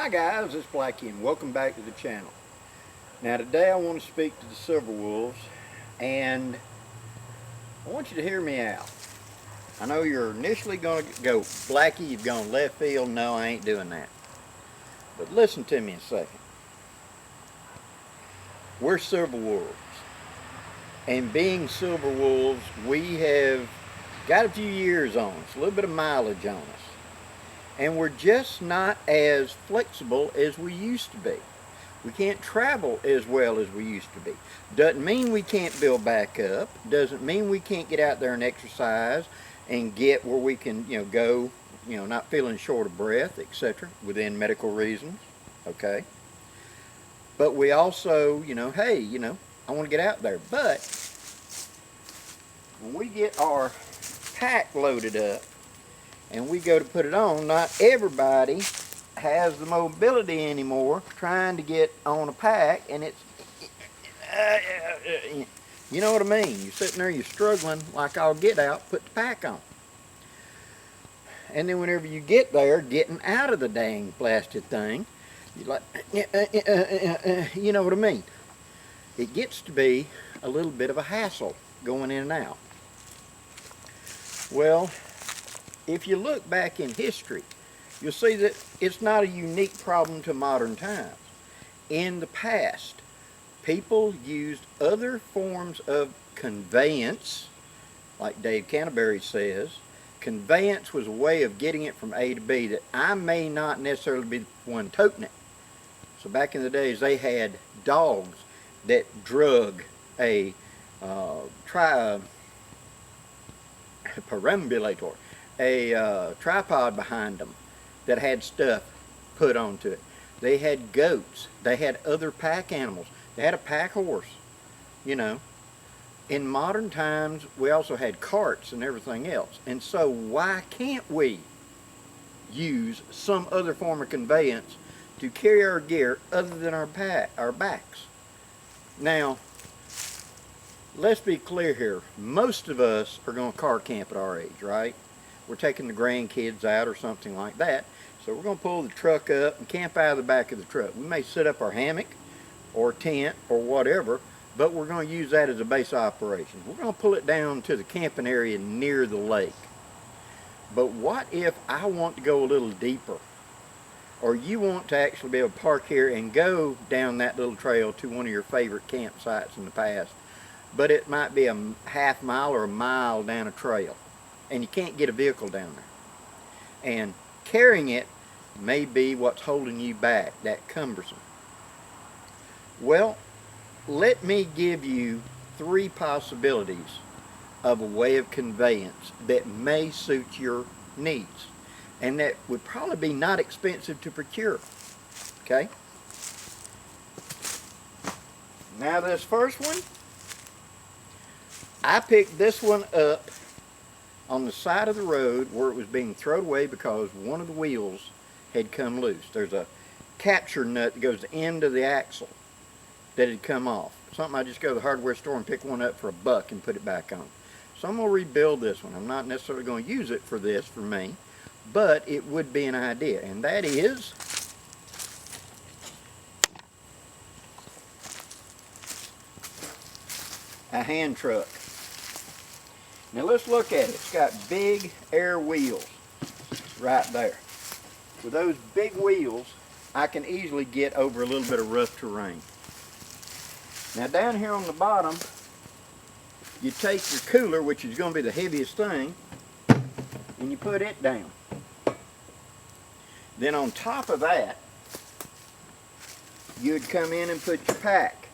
Hi guys, it's Blackie and welcome back to the channel. Now today I want to speak to the silver wolves and I want you to hear me out. I know you're initially going to go, Blackie, you've gone left field. No, I ain't doing that. But listen to me a second. We're silver wolves. And being silver wolves, we have got a few years on us, a little bit of mileage on us. And we're just not as flexible as we used to be. We can't travel as well as we used to be. Doesn't mean we can't build back up. Doesn't mean we can't get out there and exercise and get where we can, go, not feeling short of breath, etc., within medical reasons, okay? But we also, hey, I want to get out there. But when we get our pack loaded up and we go to put it on, not everybody has the mobility anymore trying to get on a pack, and it's, you know what I mean? You're sitting there, you're struggling like I'll get out, put the pack on. And then whenever you get there, getting out of the dang blasted thing, you're like, you know what I mean? It gets to be a little bit of a hassle going in and out. Well, if you look back in history, you'll see that it's not a unique problem to modern times. In the past, people used other forms of conveyance, like Dave Canterbury says. Conveyance was a way of getting it from A to B that I may not necessarily be the one toting it. So back in the days, they had dogs that drug a perambulator, a tripod behind them that had stuff put onto it. They had goats. They had other pack animals. They had a pack horse, In modern times, we also had carts and everything else. And so why can't we use some other form of conveyance to carry our gear other than our backs? Now, let's be clear here. Most of us are going to car camp at our age, right? We're taking the grandkids out or something like that. So we're going to pull the truck up and camp out of the back of the truck. We may set up our hammock or tent or whatever, but we're going to use that as a base operation. We're going to pull it down to the camping area near the lake. But what if I want to go a little deeper? Or you want to actually be able to park here and go down that little trail to one of your favorite campsites in the past, but it might be a half mile or a mile down a trail, and you can't get a vehicle down there. And carrying it may be what's holding you back, that cumbersome. Well, let me give you 3 possibilities of a way of conveyance that may suit your needs, and that would probably be not expensive to procure, okay? Now this first one, I picked this one up on the side of the road where it was being thrown away because one of the wheels had come loose. There's a capture nut that goes to the end of the axle that had come off. Something I just go to the hardware store and pick one up for $1 and put it back on. So I'm going to rebuild this one. I'm not necessarily going to use it for this, for me, but it would be an idea, and that is a hand truck. Now let's look at it. It's got big air wheels right there. With those big wheels, I can easily get over a little bit of rough terrain. Now down here on the bottom, you take your cooler, which is going to be the heaviest thing, and you put it down. Then on top of that, you'd come in and put your pack.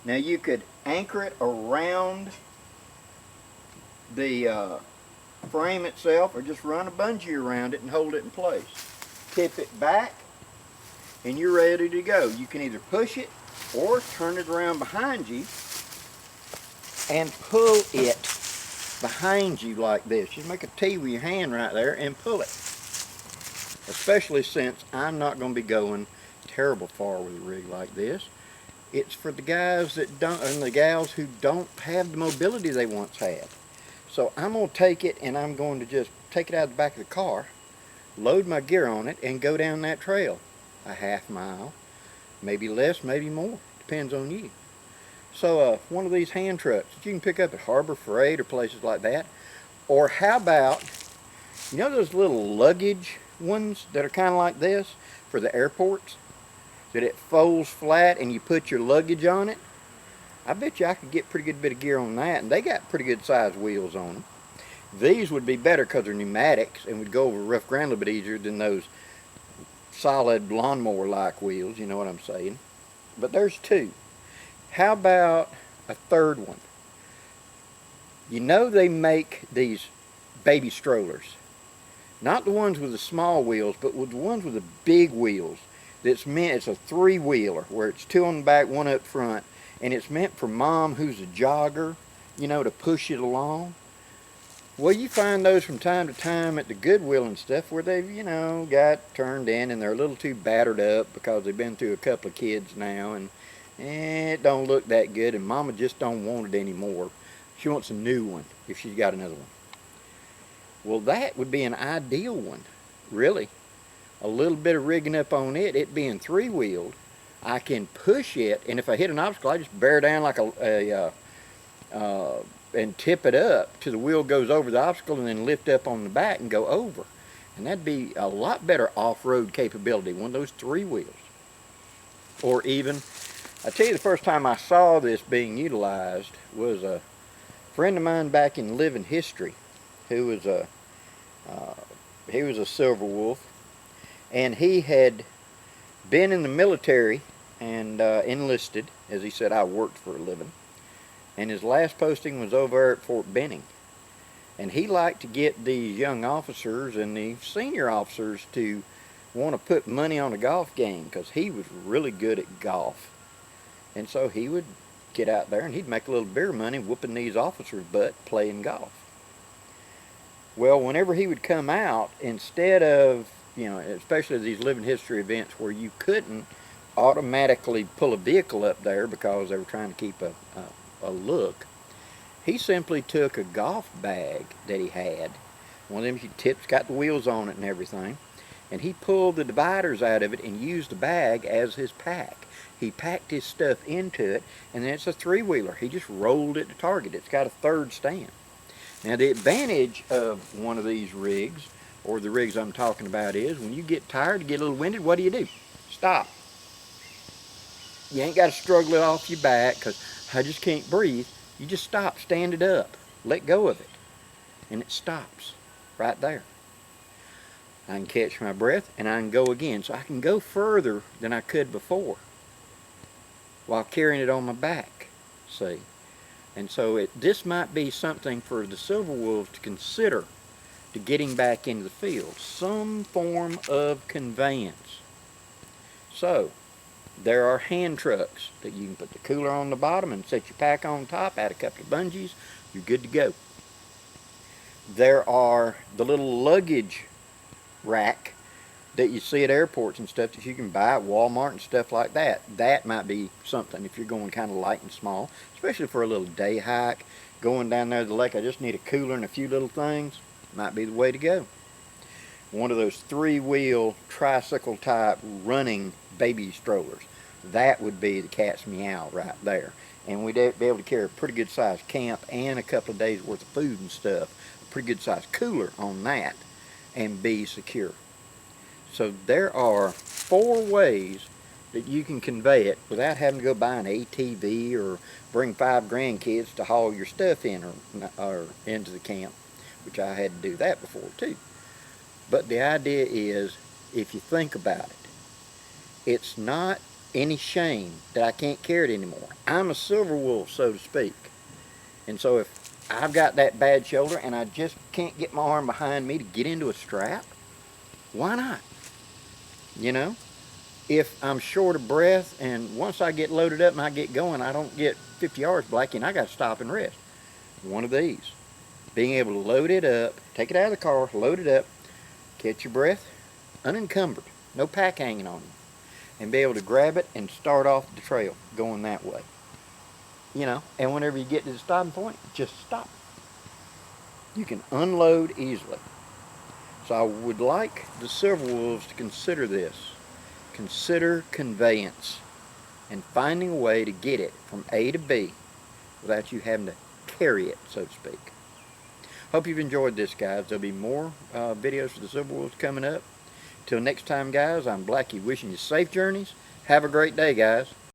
Now you could anchor it around the frame itself, or just run a bungee around it and hold it in place. Tip it back and you're ready to go. You can either push it or turn it around behind you and pull it behind you like this. You make a T with your hand right there and pull it. Especially since I'm not going to be going terrible far with a rig like this. It's for the guys that don't, and the gals who don't have the mobility they once had. So I'm going to take it and I'm going to just take it out of the back of the car, load my gear on it, and go down that trail a half mile, maybe less, maybe more, depends on you. So one of these hand trucks that you can pick up at Harbor Freight or places like that. Or how about, you know those little luggage ones that are kind of like this for the airports? That it folds flat and you put your luggage on it? I bet you I could get pretty good bit of gear on that, and they got pretty good sized wheels on them. These would be better because they're pneumatics and would go over rough ground a little bit easier than those solid lawnmower-like wheels, you know what I'm saying? But there's two. How about a third one? You know they make these baby strollers. Not the ones with the small wheels, but with the ones with the big wheels. It's a three-wheeler where it's two on the back, one up front. And it's meant for mom who's a jogger, you know, to push it along. Well, you find those from time to time at the Goodwill and stuff where they've, you know, got turned in and they're a little too battered up because they've been through a couple of kids now, and it don't look that good, and mama just don't want it anymore. She wants a new one if she's got another one. Well, that would be an ideal one, really. A little bit of rigging up on it, it being three-wheeled. I can push it, and if I hit an obstacle, I just bear down like and tip it up till the wheel goes over the obstacle, and then lift up on the back and go over. And that'd be a lot better off-road capability, one of those three wheels. Or even, I tell you, the first time I saw this being utilized was a friend of mine back in living history, who was he was a Silver Wolf, and he had been in the military and enlisted. As he said, I worked for a living. And his last posting was over at Fort Benning. And he liked to get these young officers and the senior officers to want to put money on a golf game because he was really good at golf. And so he would get out there and he'd make a little beer money whooping these officers' butt playing golf. Well, whenever he would come out, instead of, you know, especially these living history events where you couldn't automatically pull a vehicle up there because they were trying to keep a look, he simply took a golf bag that he had, one of them tips, got the wheels on it and everything, and he pulled the dividers out of it and used the bag as his pack. He packed his stuff into it, and then it's a three-wheeler. He just rolled it to target. It's got a third stand. Now the advantage of one of these rigs, or the rigs I'm talking about, is when you get tired, you get a little winded, what do? Stop. You ain't got to struggle it off your back because I just can't breathe. You just stop, stand it up, let go of it, and it stops right there. I can catch my breath and I can go again. So I can go further than I could before while carrying it on my back, see? And so this might be something for the Silver Wolves to consider to getting back into the field. Some form of conveyance. So, there are hand trucks that you can put the cooler on the bottom and set your pack on top, add a couple of bungees, you're good to go. There are the little luggage rack that you see at airports and stuff that you can buy at Walmart and stuff like that. That might be something if you're going kind of light and small, especially for a little day hike, going down there to the lake. I just need a cooler and a few little things. Might be the way to go. One of those three-wheel tricycle type running baby strollers. That would be the cat's meow right there. And we'd be able to carry a pretty good sized camp and a couple of days worth of food and stuff. A pretty good sized cooler on that and be secure. So there are 4 ways that you can convey it without having to go buy an ATV or bring 5 grandkids to haul your stuff in or into the camp, which I had to do that before too. But the idea is, if you think about it, it's not any shame that I can't carry it anymore. I'm a Silver Wolf, so to speak. And so if I've got that bad shoulder and I just can't get my arm behind me to get into a strap, why not? You know, if I'm short of breath and once I get loaded up and I get going, I don't get 50 yards, Blackie, and I got to stop and rest. One of these. Being able to load it up, take it out of the car, load it up, catch your breath, unencumbered, no pack hanging on you, and be able to grab it and start off the trail going that way. You know, and whenever you get to the stopping point, just stop. You can unload easily. So I would like the Silverwolves to consider this. Consider conveyance and finding a way to get it from A to B without you having to carry it, so to speak. Hope you've enjoyed this, guys. There'll be more videos for the Silverwolves coming up. Till next time, guys, I'm Blackie wishing you safe journeys. Have a great day, guys.